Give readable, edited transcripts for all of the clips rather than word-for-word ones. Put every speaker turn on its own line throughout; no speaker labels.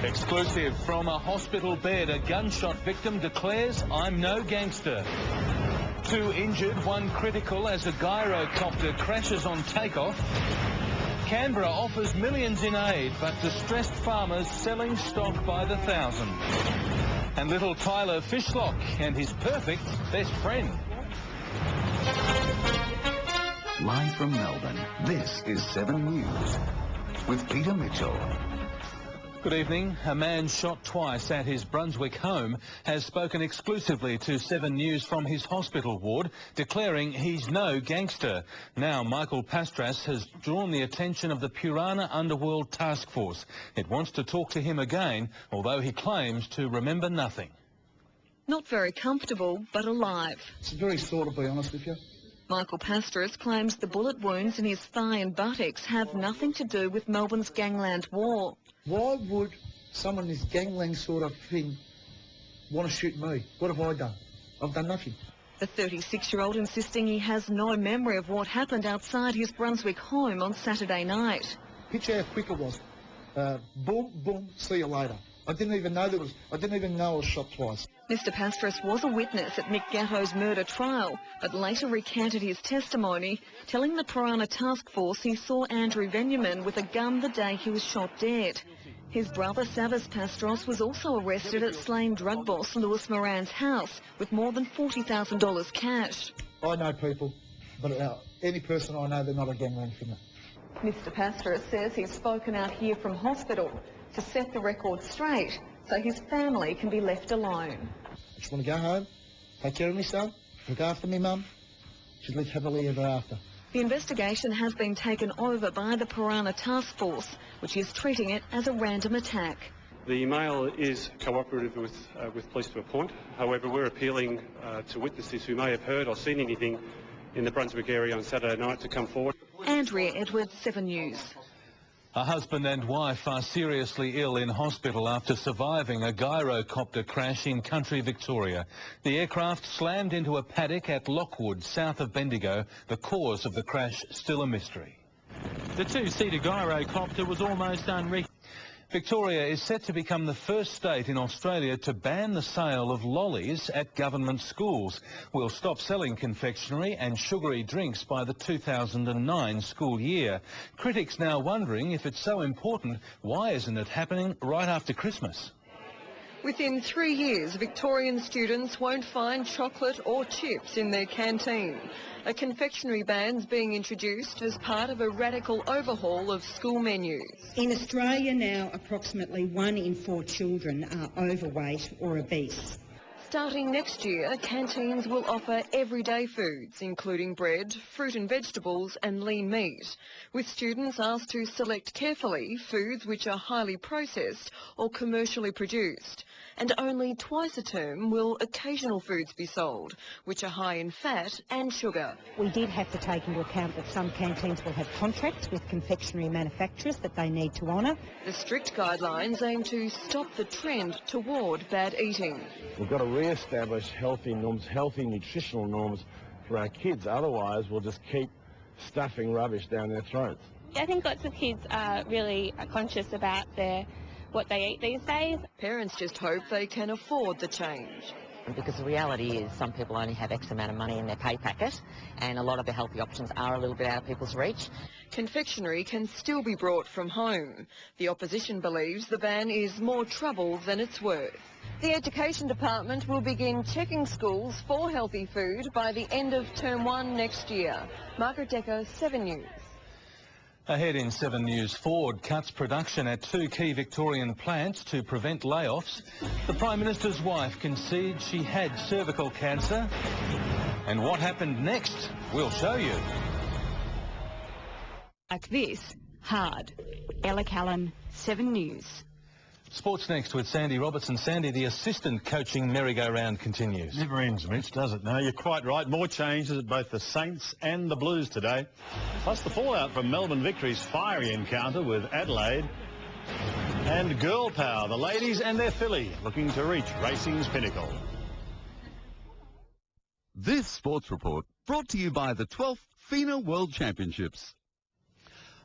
Exclusive from a hospital bed, a gunshot victim declares, "I'm no gangster." 2 injured, 1 critical as a gyrocopter crashes on takeoff. Canberra offers millions in aid, but distressed farmers selling stock by the thousand. And little Tyler Fishlock and his perfect best friend.
Live from Melbourne, this is 7 News with Peter Mitchell.
Good evening. A man shot twice at his Brunswick home has spoken exclusively to 7 News from his hospital ward, declaring he's no gangster. Now Michael Pastras has drawn the attention of the Purana Underworld Task Force. It wants to talk to him again, although he claims to remember nothing.
Not very comfortable, but alive.
It's very sore, to be honest with you.
Michael Pastras claims the bullet wounds in his thigh and buttocks have nothing to do with Melbourne's gangland war.
Why would someone in this gangland sort of thing want to shoot me? What have I done? I've done nothing.
The 36-year-old insisting he has no memory of what happened outside his Brunswick home on Saturday night.
Picture how quick it was. Boom, boom, see you later. I didn't even know I was shot twice.
Mr Pastras was a witness at Nick Gatto's murder trial, but later recanted his testimony, telling the Purana Task Force he saw Andrew Venuman with a gun the day he was shot dead. His brother Savas Pastros was also arrested at slain drug boss Lewis Moran's house with more than $40,000 cash.
I know people, but any person I know, they're not a gangland finger.
Mr Pastras says he's spoken out here from hospital to set the record straight so his family can be left alone.
I just want to go home, take care of my son, look after me mum. She'd live happily ever after.
The investigation has been taken over by the Purana Task Force, which is treating it as a random attack.
The male is cooperative with police to a point. However, we're appealing to witnesses who may have heard or seen anything in the Brunswick area on Saturday night to come forward.
Andrea Edwards, 7 News.
A husband and wife are seriously ill in hospital after surviving a gyrocopter crash in country Victoria. The aircraft slammed into a paddock at Lockwood, south of Bendigo. The cause of the crash still a mystery.
The 2-seater gyrocopter was almost unrecognizable.
Victoria is set to become the first state in Australia to ban the sale of lollies at government schools. We'll stop selling confectionery and sugary drinks by the 2009 school year. Critics now wondering if it's so important, why isn't it happening right after Christmas?
Within 3 years, Victorian students won't find chocolate or chips in their canteen. A confectionery ban's being introduced as part of a radical overhaul of school menus.
In Australia now, approximately 1 in 4 children are overweight or obese.
Starting next year, canteens will offer everyday foods, including bread, fruit and vegetables and lean meat, with students asked to select carefully foods which are highly processed or commercially produced. And only twice a term will occasional foods be sold, which are high in fat and sugar.
We did have to take into account that some canteens will have contracts with confectionery manufacturers that they need to honour.
The strict guidelines aim to stop the trend toward bad eating.
We've got to re-establish healthy norms, healthy nutritional norms for our kids. Otherwise, we'll just keep stuffing rubbish down their throats.
I think lots of kids are really conscious about what they eat these days.
Parents just hope they can afford the change.
Because the reality is some people only have X amount of money in their pay packet, and a lot of the healthy options are a little bit out of people's reach.
Confectionery can still be brought from home. The opposition believes the ban is more trouble than it's worth. The Education Department will begin checking schools for healthy food by the end of Term 1 next year. Margaret Decker, 7 News.
Ahead in 7 News, Ford cuts production at 2 key Victorian plants to prevent layoffs. The Prime Minister's wife concedes she had cervical cancer. And what happened next? We'll show you.
Like this, hard. Ella Callan, 7 News.
Sports next with Sandy Robertson. Sandy, the assistant coaching merry-go-round continues.
Never ends, Mitch, does it? No, you're quite right. More changes at both the Saints and the Blues today. Plus the fallout from Melbourne Victory's fiery encounter with Adelaide. And girl power, the ladies and their filly looking to reach racing's pinnacle.
This sports report brought to you by the 12th FINA World Championships.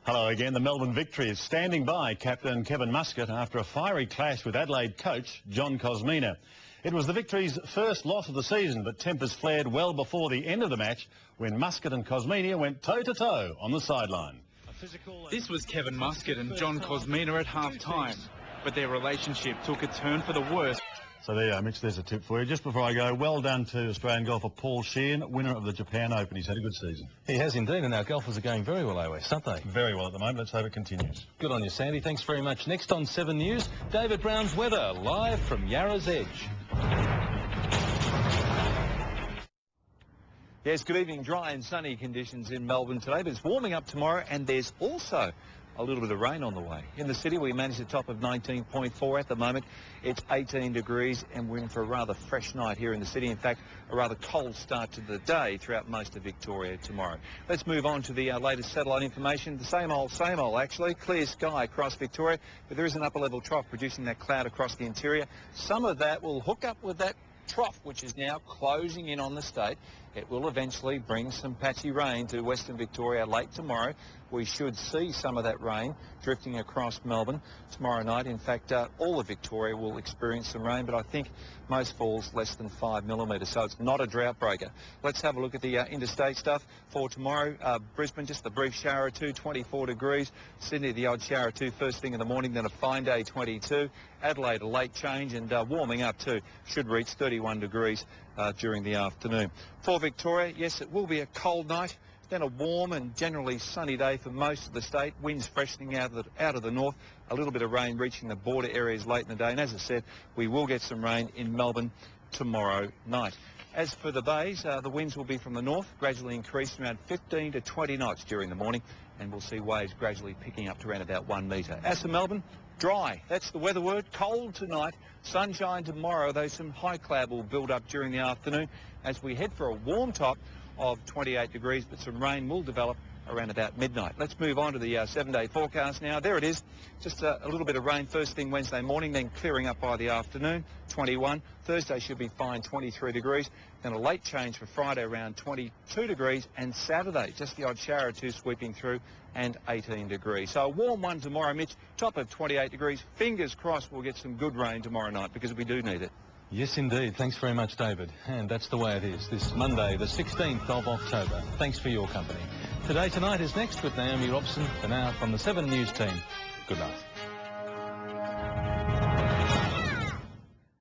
Hello again. The Melbourne Victory is standing by captain Kevin Muscat after a fiery clash with Adelaide coach John Kosmina. It was the Victory's first loss of the season, but tempers flared well before the end of the match when Muscat and Kosmina went toe-to-toe on the sideline.
This was Kevin Muscat and John Kosmina at half-time, but their relationship took a turn for the worse.
So there you go, Mitch, there's a tip for you. Just before I go, well done to Australian golfer Paul Sheehan, winner of the Japan Open. He's had a good season.
He has indeed, and our golfers are going very well, OS, aren't they?
Very well at the moment. Let's hope it continues.
Good on you, Sandy. Thanks very much. Next on 7 News, David Brown's weather, live from Yarra's Edge.
Yes, good evening. Dry and sunny conditions in Melbourne today, but it's warming up tomorrow, and there's also a little bit of rain on the way. In the city, we managed a top of 19.4 at the moment. It's 18 degrees, and we're in for a rather fresh night here in the city. In fact, a rather cold start to the day throughout most of Victoria tomorrow. Let's move on to the latest satellite information. The same old, actually. Clear sky across Victoria, but there is an upper-level trough producing that cloud across the interior. Some of that will hook up with that trough, which is now closing in on the state. It will eventually bring some patchy rain to Western Victoria late tomorrow. We should see some of that rain drifting across Melbourne tomorrow night. In fact, all of Victoria will experience some rain, but I think most falls less than 5 millimetres, so it's not a drought breaker. Let's have a look at the interstate stuff for tomorrow. Brisbane, just a brief shower or two, 24 degrees. Sydney, the odd shower or two first thing in the morning, then a fine day, 22. Adelaide, a late change and warming up too. Should reach 31 degrees during the afternoon. For Victoria, yes, it will be a cold night, then a warm and generally sunny day for most of the state. Winds freshening out of the north, a little bit of rain reaching the border areas late in the day. And as I said, we will get some rain in Melbourne tomorrow night. As for the bays, the winds will be from the north, gradually increasing around 15 to 20 knots during the morning, and we'll see waves gradually picking up to around about 1 metre. As for Melbourne, dry. That's the weather word. Cold tonight, sunshine tomorrow, though some high cloud will build up during the afternoon as we head for a warm top of 28 degrees, but some rain will develop around about midnight. Let's move on to the 7-day forecast now. There it is. Just a little bit of rain first thing Wednesday morning, then clearing up by the afternoon, 21. Thursday should be fine, 23 degrees. Then a late change for Friday around 22 degrees, and Saturday, just the odd shower or two sweeping through, and 18 degrees. So a warm one tomorrow, Mitch, top of 28 degrees. Fingers crossed we'll get some good rain tomorrow night, because we do need it.
Yes, indeed. Thanks very much, David. And that's the way it is this Monday, the 16th of October. Thanks for your company. Today Tonight is next with Naomi Robson. For now, from the 7 News team, good night.